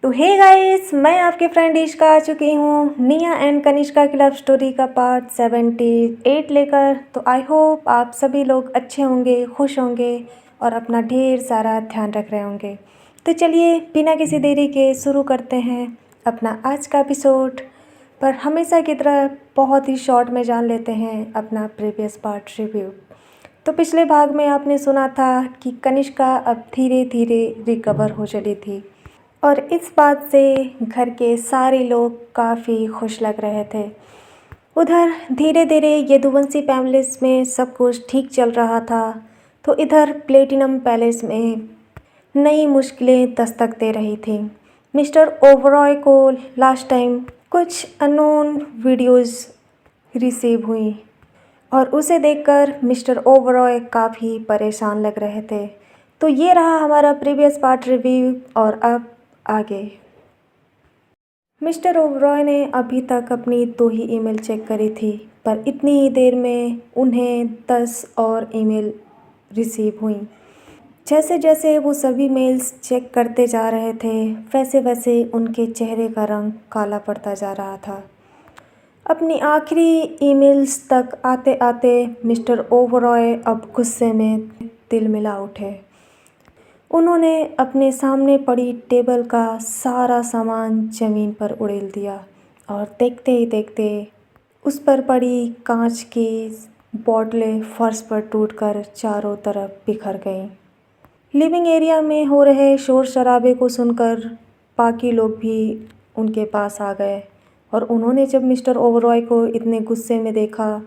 तो hey guys, मैं आपके फ्रेंड इश्का आ चुकी हूँ निया एंड कनिष्का की लव स्टोरी का पार्ट 78 लेकर। तो आई होप आप सभी लोग अच्छे होंगे, खुश होंगे और अपना ढेर सारा ध्यान रख रहे होंगे। तो चलिए बिना किसी देरी के शुरू करते हैं अपना आज का एपिसोड। पर हमेशा की तरह बहुत ही शॉर्ट में जान लेते हैं अपना प्रीवियस पार्ट रिव्यू। तो पिछले भाग में आपने सुना था कि कनिष्का अब धीरे धीरे रिकवर हो चली थी और इस बात से घर के सारे लोग काफ़ी खुश लग रहे थे। उधर धीरे धीरे यदुवंशी पैलेस में सब कुछ ठीक चल रहा था, तो इधर प्लेटिनम पैलेस में नई मुश्किलें दस्तक दे रही थी। मिस्टर ओबरॉय को लास्ट टाइम कुछ अननोन वीडियोस रिसीव हुई और उसे देखकर मिस्टर ओबरॉय काफ़ी परेशान लग रहे थे। तो ये रहा हमारा प्रीवियस पार्ट रिव्यू और अब आगे। मिस्टर ओबरॉय ने अभी तक अपनी 2 ही ईमेल चेक करी थी, पर इतनी ही देर में उन्हें 10 और ईमेल रिसीव हुई। जैसे जैसे वो सभी मेल्स चेक करते जा रहे थे, वैसे वैसे उनके चेहरे का रंग काला पड़ता जा रहा था। अपनी आखिरी ईमेल्स तक आते आते मिस्टर ओबरॉय अब गुस्से में तिल मिला उठे। उन्होंने अपने सामने पड़ी टेबल का सारा सामान ज़मीन पर उड़ेल दिया और देखते ही देखते उस पर पड़ी कांच की बोतलें फर्श पर टूटकर चारों तरफ बिखर गईं। लिविंग एरिया में हो रहे शोर शराबे को सुनकर बाकी लोग भी उनके पास आ गए और उन्होंने जब मिस्टर ओबरॉय को इतने गुस्से में देखा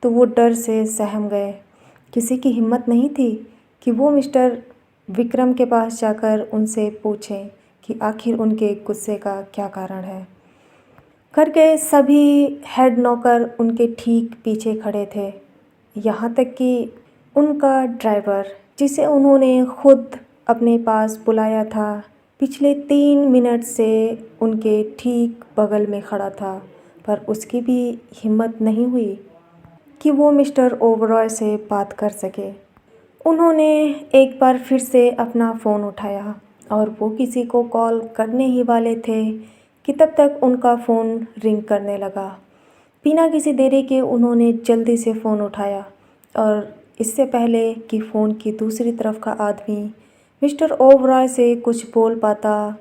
तो वो डर से सहम गए। किसी की हिम्मत नहीं थी कि वो मिस्टर विक्रम के पास जाकर उनसे पूछें कि आखिर उनके गुस्से का क्या कारण है। घर के सभी हेड नौकर उनके ठीक पीछे खड़े थे, यहाँ तक कि उनका ड्राइवर जिसे उन्होंने खुद अपने पास बुलाया था पिछले 3 मिनट से उनके ठीक बगल में खड़ा था, पर उसकी भी हिम्मत नहीं हुई कि वो मिस्टर ओबरॉय से बात कर सके। उन्होंने एक बार फिर से अपना फ़ोन उठाया और वो किसी को कॉल करने ही वाले थे कि तब तक उनका फ़ोन रिंग करने लगा। बिना किसी देरी के उन्होंने जल्दी से फ़ोन उठाया और इससे पहले कि फ़ोन की दूसरी तरफ का आदमी मिस्टर ओबरॉय से कुछ बोल पाता,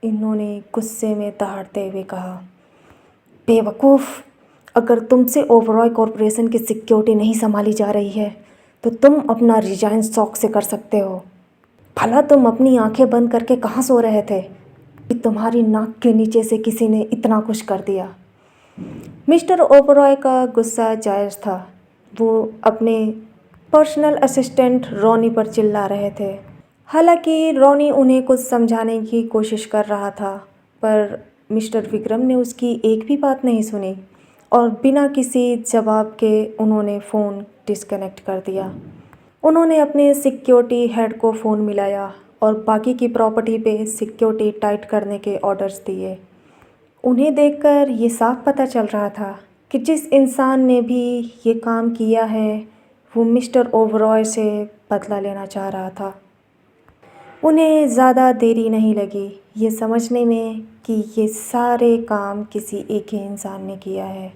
इन्होंने गुस्से में दहाड़ते हुए कहा, बेवकूफ़, अगर तुमसे ओबरॉय कॉरपोरेशन की सिक्योरिटी नहीं संभाली जा रही है तो तुम अपना रिजाइन शौक से कर सकते हो। भला तुम अपनी आंखें बंद करके कहाँ सो रहे थे कि तुम्हारी नाक के नीचे से किसी ने इतना कुछ कर दिया। मिस्टर ओबरॉय का गुस्सा जायज़ था। वो अपने पर्सनल असिस्टेंट रॉनी पर चिल्ला रहे थे। हालांकि रॉनी उन्हें कुछ समझाने की कोशिश कर रहा था, पर मिस्टर विक्रम ने उसकी एक भी बात नहीं सुनी और बिना किसी जवाब के उन्होंने फ़ोन डिस्कनेक्ट कर दिया। उन्होंने अपने सिक्योरिटी हेड को फ़ोन मिलाया और बाकी की प्रॉपर्टी पे सिक्योरिटी टाइट करने के ऑर्डर्स दिए। उन्हें देखकर ये साफ पता चल रहा था कि जिस इंसान ने भी ये काम किया है वो मिस्टर ओबरॉय से बदला लेना चाह रहा था। उन्हें ज़्यादा देरी नहीं लगी ये समझने में कि ये सारे काम किसी एक ही इंसान ने किया है।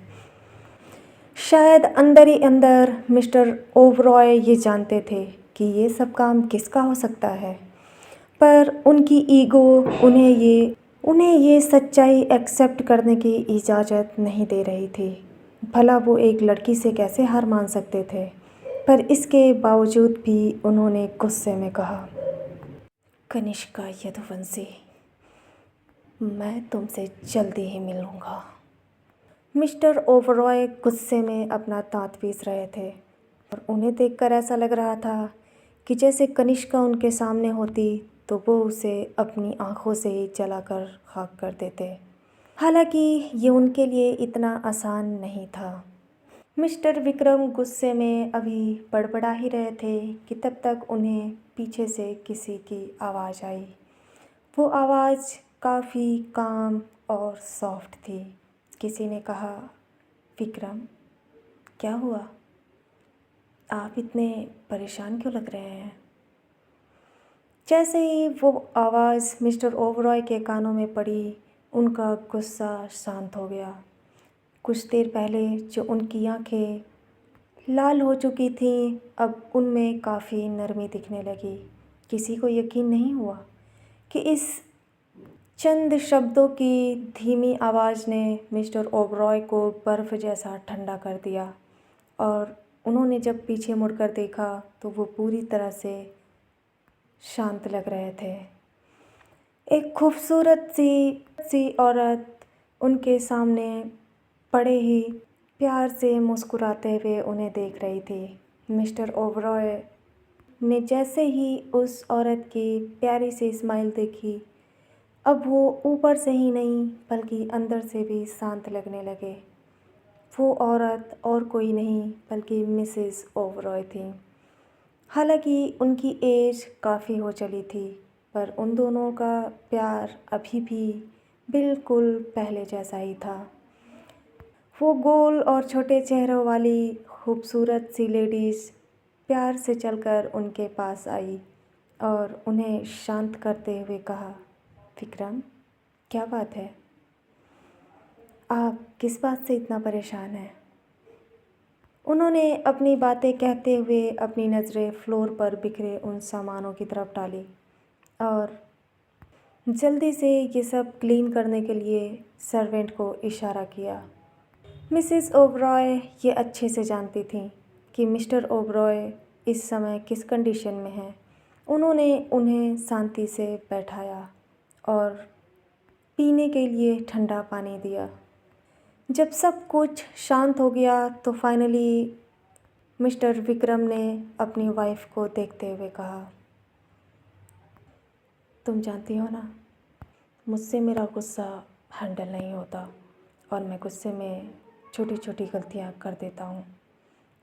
शायद अंदर ही अंदर मिस्टर ओबरॉय ये जानते थे कि ये सब काम किसका हो सकता है, पर उनकी ईगो उन्हें ये सच्चाई एक्सेप्ट करने की इजाज़त नहीं दे रही थी। भला वो एक लड़की से कैसे हार मान सकते थे, पर इसके बावजूद भी उन्होंने गुस्से में कहा, कनिष्का यदुवंशी, मैं तुमसे जल्दी ही मिलूँगा। मिस्टर ओबरॉय गुस्से में अपना दांत पीस रहे थे और उन्हें देखकर ऐसा लग रहा था कि जैसे कनिष्का उनके सामने होती तो वो उसे अपनी आंखों से ही जलाकर खाक कर देते। हालांकि ये उनके लिए इतना आसान नहीं था। मिस्टर विक्रम गुस्से में अभी बड़बड़ा ही रहे थे कि तब तक उन्हें पीछे से किसी की आवाज़ आई। वो आवाज़ काफ़ी काम और सॉफ्ट थी। किसी ने कहा, विक्रम, क्या हुआ? आप इतने परेशान क्यों लग रहे हैं? जैसे ही वो आवाज़ मिस्टर ओबरॉय के कानों में पड़ी, उनका गुस्सा शांत हो गया। कुछ देर पहले जो उनकी आंखें लाल हो चुकी थीं, अब उनमें काफ़ी नरमी दिखने लगी। किसी को यकीन नहीं हुआ कि इस चंद शब्दों की धीमी आवाज़ ने मिस्टर ओबरॉय को बर्फ़ जैसा ठंडा कर दिया, और उन्होंने जब पीछे मुड़कर देखा तो वो पूरी तरह से शांत लग रहे थे। एक खूबसूरत सी औरत उनके सामने बड़े ही प्यार से मुस्कुराते हुए उन्हें देख रही थी। मिस्टर ओबरॉय ने जैसे ही उस औरत की प्यारी सी स्माइल देखी, अब वो ऊपर से ही नहीं बल्कि अंदर से भी शांत लगने लगे। वो औरत और कोई नहीं बल्कि मिसेस ओबरॉय थी। हालांकि उनकी एज काफ़ी हो चली थी, पर उन दोनों का प्यार अभी भी बिल्कुल पहले जैसा ही था। वो गोल और छोटे चेहरों वाली खूबसूरत सी लेडीज़ प्यार से चलकर उनके पास आई और उन्हें शांत करते हुए कहा, विक्रम, क्या बात है? आप किस बात से इतना परेशान हैं? उन्होंने अपनी बातें कहते हुए अपनी नज़रें फ्लोर पर बिखरे उन सामानों की तरफ डाली और जल्दी से ये सब क्लीन करने के लिए सर्वेंट को इशारा किया। मिसेस ओबरॉय ये अच्छे से जानती थीं कि मिस्टर ओबरॉय इस समय किस कंडीशन में हैं। उन्होंने उन्हें शांति से बैठाया और पीने के लिए ठंडा पानी दिया। जब सब कुछ शांत हो गया तो फाइनली मिस्टर विक्रम ने अपनी वाइफ को देखते हुए कहा, तुम जानती हो ना, मुझसे मेरा गुस्सा हैंडल नहीं होता और मैं गुस्से में छोटी छोटी गलतियां कर देता हूँ,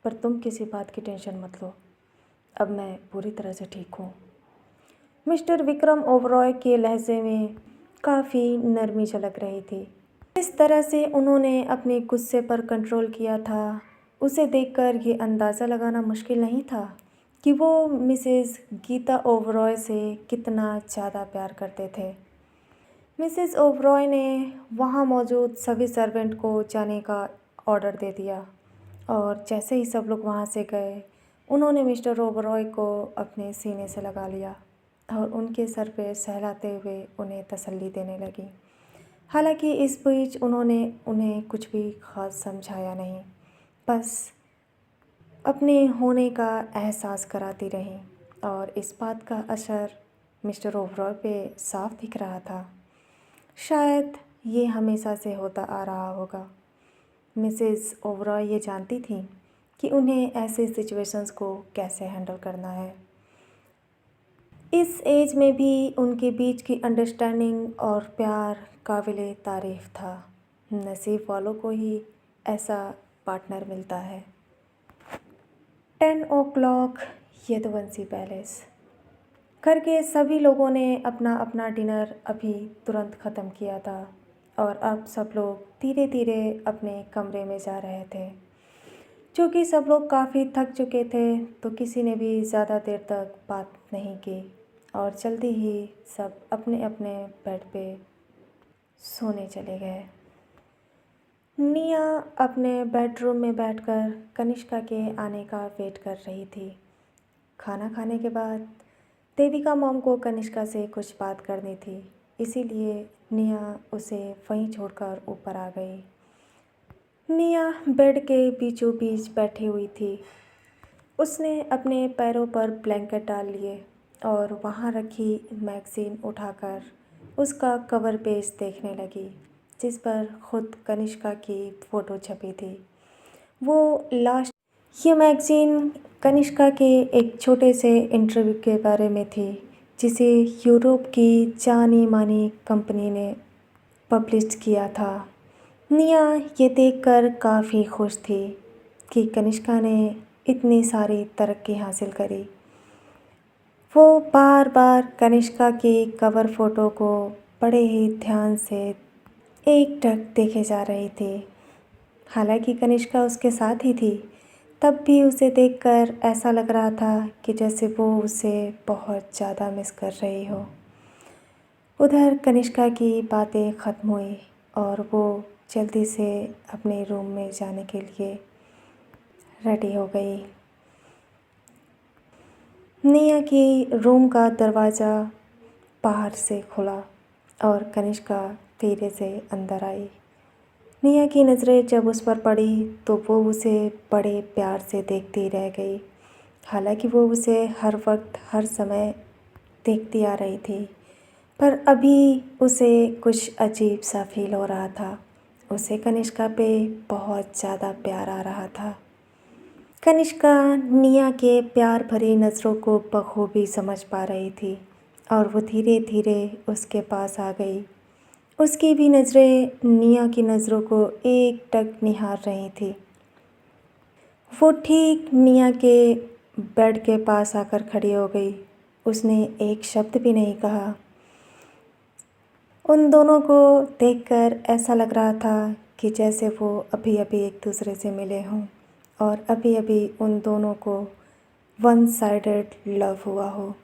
पर तुम किसी बात की टेंशन मत लो, अब मैं पूरी तरह से ठीक हूँ। मिस्टर विक्रम ओबरॉय के लहजे में काफ़ी नरमी झलक रही थी। इस तरह से उन्होंने अपने गुस्से पर कंट्रोल किया था, उसे देखकर ये अंदाज़ा लगाना मुश्किल नहीं था कि वो मिसेस गीता ओबरॉय से कितना ज़्यादा प्यार करते थे। मिसेस ओबरॉय ने वहाँ मौजूद सभी सर्वेंट को जाने का ऑर्डर दे दिया और जैसे ही सब लोग वहाँ से गए, उन्होंने मिस्टर ओबरॉय को अपने सीने से लगा लिया और उनके सर पे सहलाते हुए उन्हें तसल्ली देने लगी। हालांकि इस बीच उन्होंने उन्हें कुछ भी ख़ास समझाया नहीं, बस अपने होने का एहसास कराती रहीं और इस बात का असर मिस्टर ओबरॉय पे साफ दिख रहा था। शायद ये हमेशा से होता आ रहा होगा। मिसेस ओबरॉय ये जानती थी कि उन्हें ऐसे सिचुएशंस को कैसे हैंडल करना है। इस एज में भी उनके बीच की अंडरस्टैंडिंग और प्यार काबिले तारीफ़ था। नसीब वालों को ही ऐसा पार्टनर मिलता है। 10 o'clock यदुवंशी पैलेस। घर के सभी लोगों ने अपना अपना डिनर अभी तुरंत ख़त्म किया था और अब सब लोग धीरे धीरे अपने कमरे में जा रहे थे। चूँकि सब लोग काफ़ी थक चुके थे तो किसी ने भी ज़्यादा देर तक बात नहीं की और जल्दी ही सब अपने अपने बेड पे सोने चले गए। निया अपने बेडरूम में बैठकर कनिष्का के आने का वेट कर रही थी। खाना खाने के बाद देविका मॉम को कनिष्का से कुछ बात करनी थी, इसीलिए निया उसे वहीं छोड़कर ऊपर आ गई। निया बेड के बीचों बीच बैठी हुई थी। उसने अपने पैरों पर ब्लैंकेट डाल लिए और वहाँ रखी मैगज़ीन उठाकर उसका कवर पेज देखने लगी, जिस पर खुद कनिष्का की फ़ोटो छपी थी। वो लास्ट ये मैगज़ीन कनिष्का के एक छोटे से इंटरव्यू के बारे में थी, जिसे यूरोप की जानी मानी कंपनी ने पब्लिश किया था। निया ये देखकर काफ़ी खुश थी कि कनिष्का ने इतनी सारी तरक्की हासिल करी। वो बार बार कनिष्का की कवर फ़ोटो को बड़े ही ध्यान से एकटक देखे जा रही थी। हालांकि कनिष्का उसके साथ ही थी, तब भी उसे देखकर ऐसा लग रहा था कि जैसे वो उसे बहुत ज़्यादा मिस कर रही हो। उधर कनिष्का की बातें ख़त्म हुई और वो जल्दी से अपने रूम में जाने के लिए रेडी हो गई। निया की रूम का दरवाज़ा बाहर से खुला और कनिष्का धीरे से अंदर आई। निया की नज़रें जब उस पर पड़ी तो वो उसे बड़े प्यार से देखती रह गई। हालांकि वो उसे हर वक्त हर समय देखती आ रही थी, पर अभी उसे कुछ अजीब सा फील हो रहा था। उसे कनिष्का पे बहुत ज़्यादा प्यार आ रहा था। कनिष्का निया के प्यार भरी नज़रों को बखूबी समझ पा रही थी और वो धीरे धीरे उसके पास आ गई। उसकी भी नज़रें निया की नज़रों को एकटक निहार रही थी। वो ठीक निया के बेड के पास आकर खड़ी हो गई। उसने एक शब्द भी नहीं कहा। उन दोनों को देखकर ऐसा लग रहा था कि जैसे वो अभी अभी एक दूसरे से मिले हों और अभी अभी उन दोनों को वन साइडेड लव हुआ हो।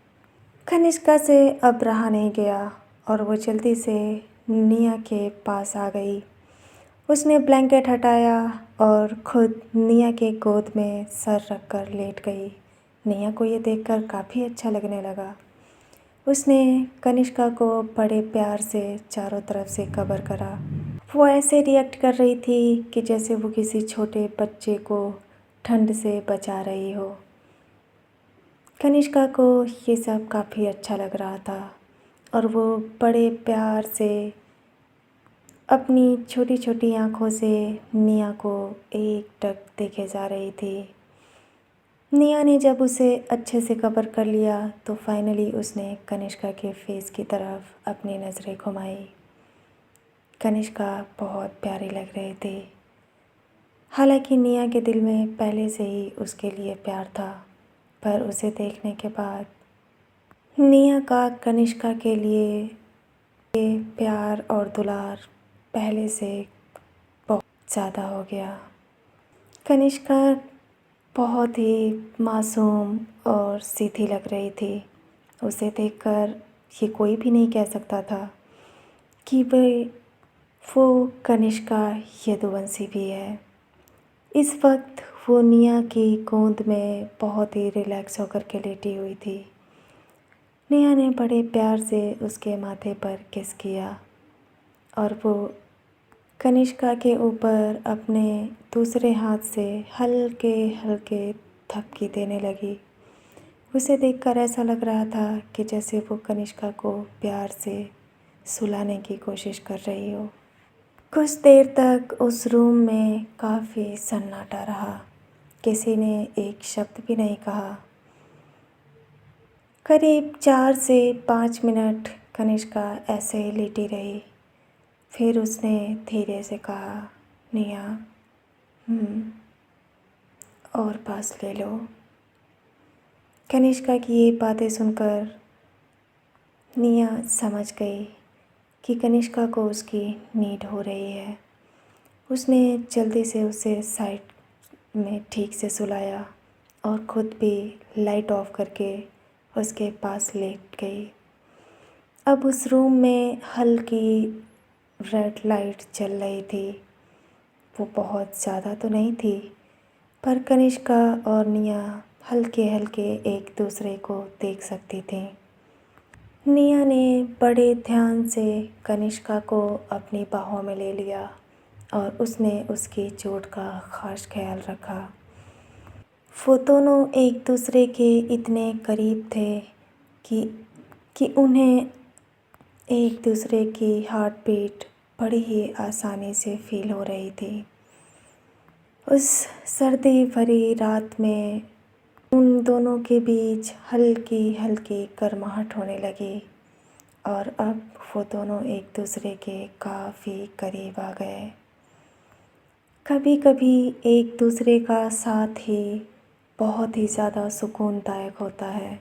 कनिष्का से अब रहा नहीं गया और वो जल्दी से निया के पास आ गई। उसने ब्लैंकेट हटाया और खुद निया के गोद में सर रखकर लेट गई। निया को ये देखकर काफ़ी अच्छा लगने लगा। उसने कनिष्का को बड़े प्यार से चारों तरफ से कवर करा। वो ऐसे रिएक्ट कर रही थी कि जैसे वो किसी छोटे बच्चे को ठंड से बचा रही हो। कनिष्का को ये सब काफ़ी अच्छा लग रहा था और वो बड़े प्यार से अपनी छोटी छोटी आँखों से निया को एकटक देखे जा रही थी। निया ने जब उसे अच्छे से कवर कर लिया तो फाइनली उसने कनिष्का के फेस की तरफ अपनी नज़रें घुमाई। कनिष्का बहुत प्यारी लग रही थी। हालांकि निया के दिल में पहले से ही उसके लिए प्यार था, पर उसे देखने के बाद निया का कनिष्का के लिए प्यार और दुलार पहले से बहुत ज़्यादा हो गया। कनिष्का बहुत ही मासूम और सीधी लग रही थी। उसे देखकर ये कोई भी नहीं कह सकता था कि वो कनिष्का यदुवंशी भी है। इस वक्त वो निया की गोद में बहुत ही रिलैक्स होकर के लेटी हुई थी। निया ने बड़े प्यार से उसके माथे पर किस किया और वो कनिष्का के ऊपर अपने दूसरे हाथ से हल्के हल्के थपकी देने लगी। उसे देखकर ऐसा लग रहा था कि जैसे वो कनिष्का को प्यार से सुलाने की कोशिश कर रही हो। कुछ देर तक उस रूम में काफ़ी सन्नाटा रहा। किसी ने एक शब्द भी नहीं कहा। करीब 4 से 5 मिनट कनिष्का ऐसे ही लेटी रही। फिर उसने धीरे से कहा, निया, और पास ले लो। कनिष्का की ये बातें सुनकर निया समझ गई कि कनिष्का को उसकी नीड हो रही है। उसने जल्दी से उसे साइड में ठीक से सुलाया और ख़ुद भी लाइट ऑफ करके उसके पास लेट गई। अब उस रूम में हल्की रेड लाइट जल रही थी। वो बहुत ज़्यादा तो नहीं थी, पर कनिष्का और निया हल्के हल्के एक दूसरे को देख सकती थी। निया ने बड़े ध्यान से कनिष्का को अपनी बाहों में ले लिया और उसने उसकी चोट का ख़ास ख्याल रखा। वो दोनों एक दूसरे के इतने करीब थे कि उन्हें एक दूसरे की हार्ट बीट बड़ी ही आसानी से फील हो रही थी। उस सर्दी भरी रात में उन दोनों के बीच हल्की हल्की गर्माहट होने लगी और अब वो दोनों एक दूसरे के काफ़ी करीब आ गए। कभी कभी एक दूसरे का साथ ही बहुत ही ज़्यादा सुकूनदायक होता है।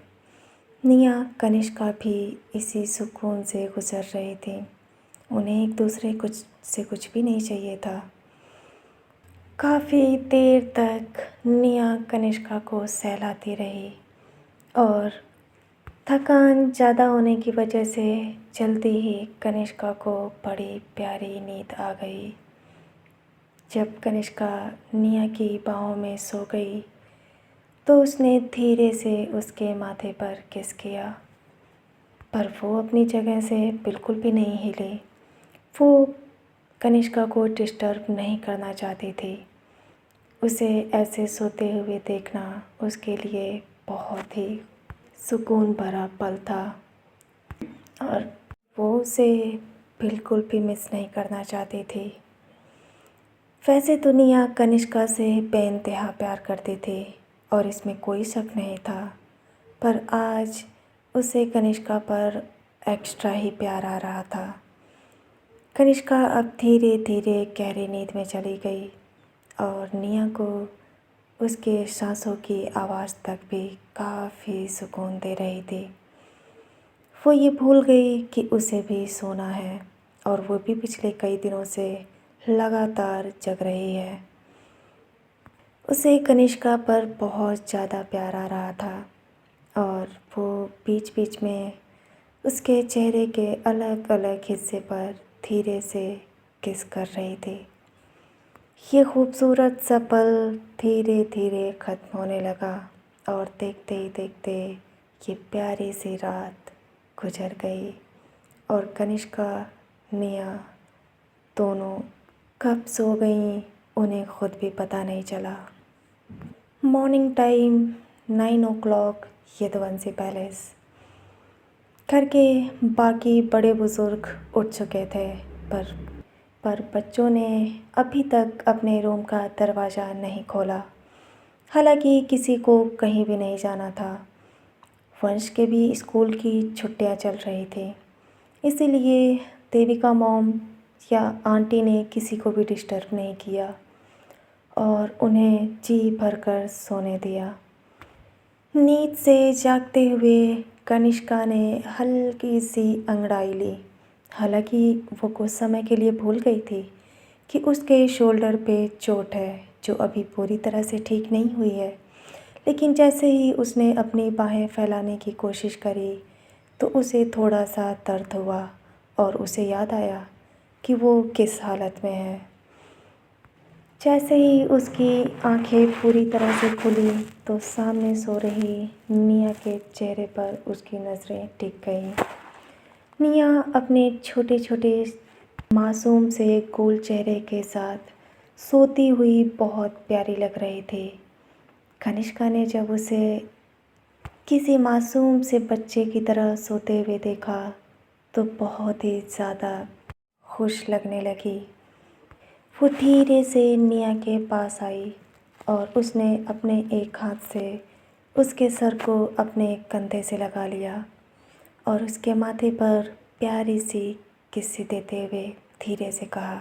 निया कनिष्का भी इसी सुकून से गुज़र रही थी। उन्हें एक दूसरे से कुछ भी नहीं चाहिए था। काफ़ी देर तक निया कनिष्का को सहलाती रही और थकान ज़्यादा होने की वजह से जल्दी ही कनिष्का को बड़ी प्यारी नींद आ गई। जब कनिष्का निया की बाहों में सो गई तो उसने धीरे से उसके माथे पर किस किया, पर वो अपनी जगह से बिल्कुल भी नहीं हिली। वो कनिष्का को डिस्टर्ब नहीं करना चाहती थी। उसे ऐसे सोते हुए देखना उसके लिए बहुत ही सुकून भरा पल था और वो उसे बिल्कुल भी मिस नहीं करना चाहती थी। वैसे तो निया कनिष्का से बेइंतहा प्यार करती थी और इसमें कोई शक नहीं था, पर आज उसे कनिष्का पर एक्स्ट्रा ही प्यार आ रहा था। कनिष्का अब धीरे धीरे गहरी नींद में चली गई और निया को उसके सांसों की आवाज़ तक भी काफ़ी सुकून दे रही थी। वो ये भूल गई कि उसे भी सोना है और वो भी पिछले कई दिनों से लगातार जग रही है। उसे कनिष्का पर बहुत ज़्यादा प्यार आ रहा था और वो बीच बीच में उसके चेहरे के अलग अलग हिस्से पर धीरे से किस कर रही थी। ये खूबसूरत सा पल धीरे धीरे ख़त्म होने लगा और देखते ही देखते ये प्यारी सी रात गुजर गई और कनिष्का निया दोनों कब सो गईं उन्हें खुद भी पता नहीं चला। Morning time 9 o'clock Yaduvanshi palace. घर के बाकी बड़े बुज़ुर्ग उठ चुके थे पर बच्चों ने अभी तक अपने रूम का दरवाज़ा नहीं खोला। हालांकि किसी को कहीं भी नहीं जाना था। वंश के भी स्कूल की छुट्टियां चल रही थी, इसीलिए देविका मॉम या आंटी ने किसी को भी डिस्टर्ब नहीं किया और उन्हें जी भरकर सोने दिया। नींद से जागते हुए कनिष्का ने हल्की सी अंगड़ाई ली। हालांकि वो कुछ समय के लिए भूल गई थी कि उसके शोल्डर पे चोट है जो अभी पूरी तरह से ठीक नहीं हुई है। लेकिन जैसे ही उसने अपनी बाहें फैलाने की कोशिश करी तो उसे थोड़ा सा दर्द हुआ और उसे याद आया कि वो किस हालत में है। जैसे ही उसकी आंखें पूरी तरह से खुली तो सामने सो रही निया के चेहरे पर उसकी नज़रें टिक गईं। निया अपने छोटे छोटे मासूम से गोल चेहरे के साथ सोती हुई बहुत प्यारी लग रही थी। कनिष्का ने जब उसे किसी मासूम से बच्चे की तरह सोते हुए देखा तो बहुत ही ज़्यादा खुश लगने लगी। वो धीरे से निया के पास आई और उसने अपने एक हाथ से उसके सर को अपने कंधे से लगा लिया और उसके माथे पर प्यारी सी किस्सी देते हुए धीरे से कहा,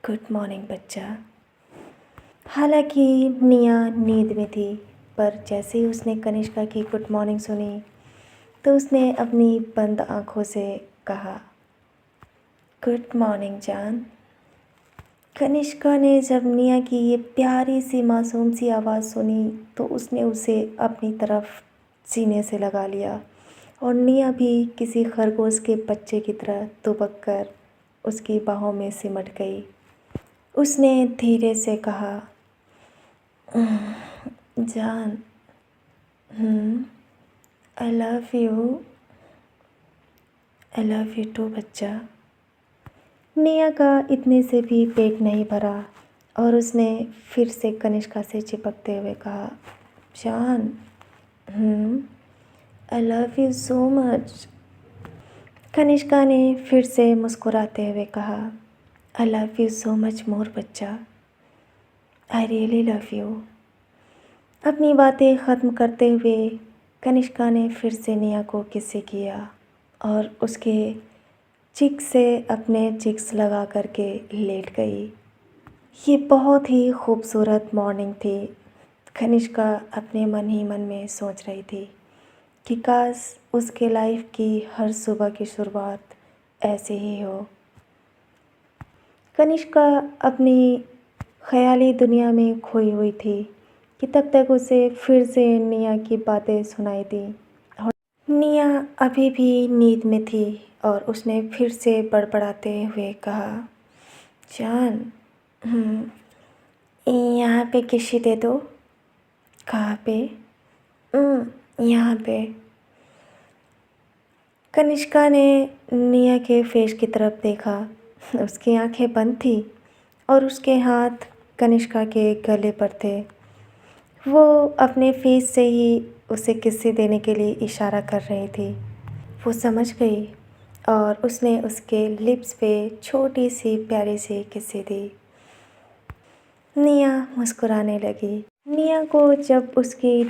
गुड मॉर्निंग बच्चा। हालांकि निया नींद में थी, पर जैसे ही उसने कनिष्का की गुड मॉर्निंग सुनी तो उसने अपनी बंद आँखों से कहा, गुड मॉर्निंग जान। कनिष्का ने जब निया की ये प्यारी सी मासूम सी आवाज़ सुनी तो उसने उसे अपनी तरफ सीने से लगा लिया और निया भी किसी खरगोश के बच्चे की तरह दुबक कर उसकी बाहों में सिमट गई। उसने धीरे से कहा, जान, I love you. I love you too बच्चा। निया का इतने से भी पेट नहीं भरा और उसने फिर से कनिष्का से चिपकते हुए कहा, जान, I love you so much. Kanishka ने फिर से मुस्कुराते हुए कहा, I love you so much more बच्चा। I really love you. अपनी बातें ख़त्म करते हुए कनिष्का ने फिर से निया को किस्से किया और उसके चिक्स से अपने चिक्स लगा करके लेट गई। ये बहुत ही खूबसूरत मॉर्निंग थी। कनिष्का अपने मन ही मन में सोच रही थी कि काश उसके लाइफ की हर सुबह की शुरुआत ऐसे ही हो। कनिष्का अपनी ख़याली दुनिया में खोई हुई थी कि तब तक उसे फिर से निया की बातें सुनाई दी। और निया अभी भी नींद में थी और उसने फिर से बड़बड़ाते हुए कहा, जान, यहाँ पे किसी दे दो। कहाँ पे? यहाँ पे। कनिष्का ने निया के फेस की तरफ देखा। उसकी आंखें बंद थी और उसके हाथ कनिष्का के गले पर थे। वो अपने फेस से ही उसे किस्से देने के लिए इशारा कर रही थी। वो समझ गई और उसने उसके लिप्स पे छोटी सी प्यारी सी किस्से दी। निया मुस्कुराने लगी। निया को जब उसकी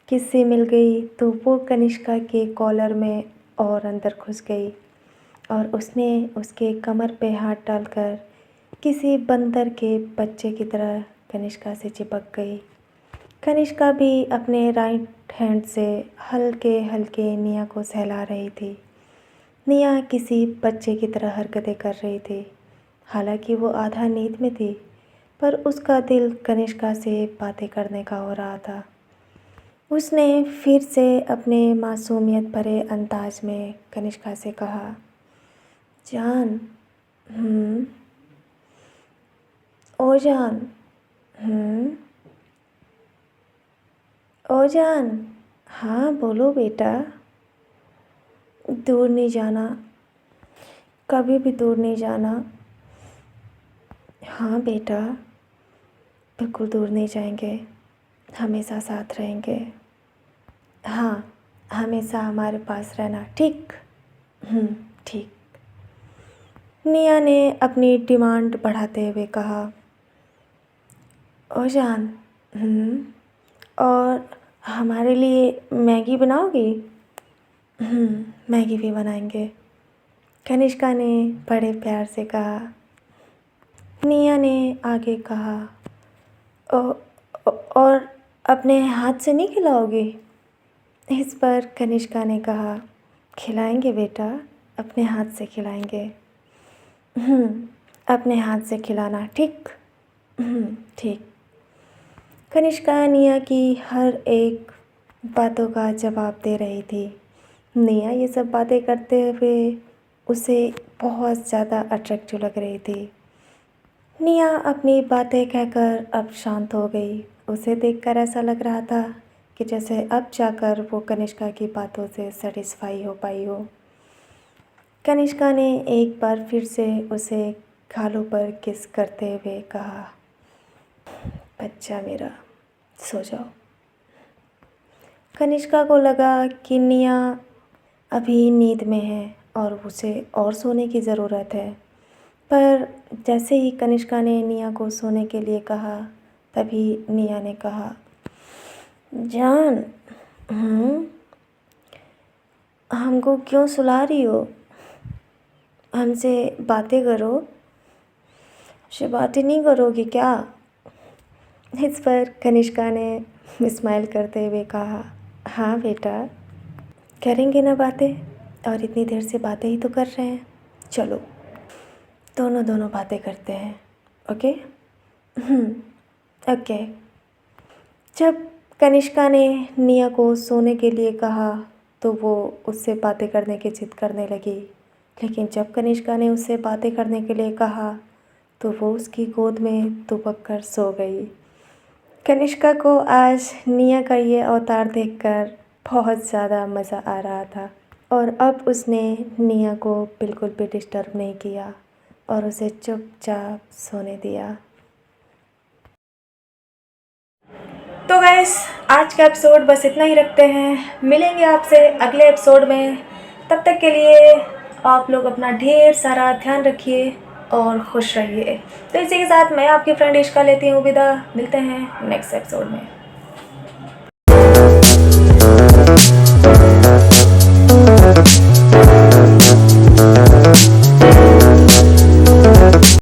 किस्से मिल गई तो वो कनिष्का के कॉलर में और अंदर घुस गई और उसने उसके कमर पे हाथ डालकर किसी बंदर के बच्चे की तरह कनिष्का से चिपक गई। कनिष्का भी अपने राइट हैंड से हल्के हल्के निया को सहला रही थी। निया किसी बच्चे की तरह हरकतें कर रही थी। हालांकि वो आधा नींद में थी, पर उसका दिल कनिष्का से बातें करने का हो रहा था। उसने फिर से अपने मासूमियत भरे अंदाज में कनिष्का से कहा, जान, ओ जान, ओ जान, हाँ बोलो बेटा। दूर नहीं जाना, कभी भी दूर नहीं जाना। हाँ बेटा, बिल्कुल दूर नहीं जाएंगे, हमेशा साथ रहेंगे। हाँ, हमेशा हमारे पास रहना, ठीक? ठीक। निया ने अपनी डिमांड बढ़ाते हुए कहा, ओ जान, और हमारे लिए मैगी बनाओगी? मैगी भी बनाएंगे, कनिष्का ने बड़े प्यार से कहा। निया ने आगे कहा, और अपने हाथ से नहीं खिलाओगी? इस पर कनिष्का ने कहा, खिलाएंगे बेटा, अपने हाथ से खिलाएंगे। अपने हाथ से खिलाना, ठीक? ठीक। कनिष्का निया की हर एक बातों का जवाब दे रही थी। निया ये सब बातें करते हुए उसे बहुत ज़्यादा अट्रैक्टिव लग रही थी। निया अपनी बातें कहकर अब शांत हो गई। उसे देखकर ऐसा लग रहा था कि जैसे अब जाकर वो कनिष्का की बातों से सेटिस्फाई हो पाई हो। कनिष्का ने एक बार फिर से उसे गालों पर किस करते हुए कहा, बच्चा मेरा, सो जाओ। कनिष्का को लगा कि निया अभी नींद में है और उसे और सोने की ज़रूरत है। पर जैसे ही कनिष्का ने निया को सोने के लिए कहा, तभी निया ने कहा, जान, हमको क्यों सुला रही हो? हमसे बातें करो। हमसे बातें नहीं करोगी क्या? इस पर कनिष्का ने स्माइल करते हुए कहा, हाँ बेटा, करेंगे ना बातें, और इतनी देर से बातें ही तो कर रहे हैं। चलो दोनों बातें करते हैं, ओके? ओके। जब कनिष्का ने निया को सोने के लिए कहा तो वो उससे बातें करने की जिद करने लगी। लेकिन जब कनिष्का ने उससे बातें करने के लिए कहा तो वो उसकी गोद में दुबक कर सो गई। कनिष्का को आज निया का ये अवतार देखकर बहुत ज़्यादा मज़ा आ रहा था और अब उसने निया को बिल्कुल भी डिस्टर्ब नहीं किया और उसे चुपचाप सोने दिया। तो गाइस, आज का एपिसोड बस इतना ही रखते हैं। मिलेंगे आपसे अगले एपिसोड में। तब तक के लिए आप लोग अपना ढेर सारा ध्यान रखिए और खुश रहिए। तो इसी के साथ मैं आपकी फ्रेंड इश्का लेती हूँ विदा। मिलते हैं नेक्स्ट एपिसोड में।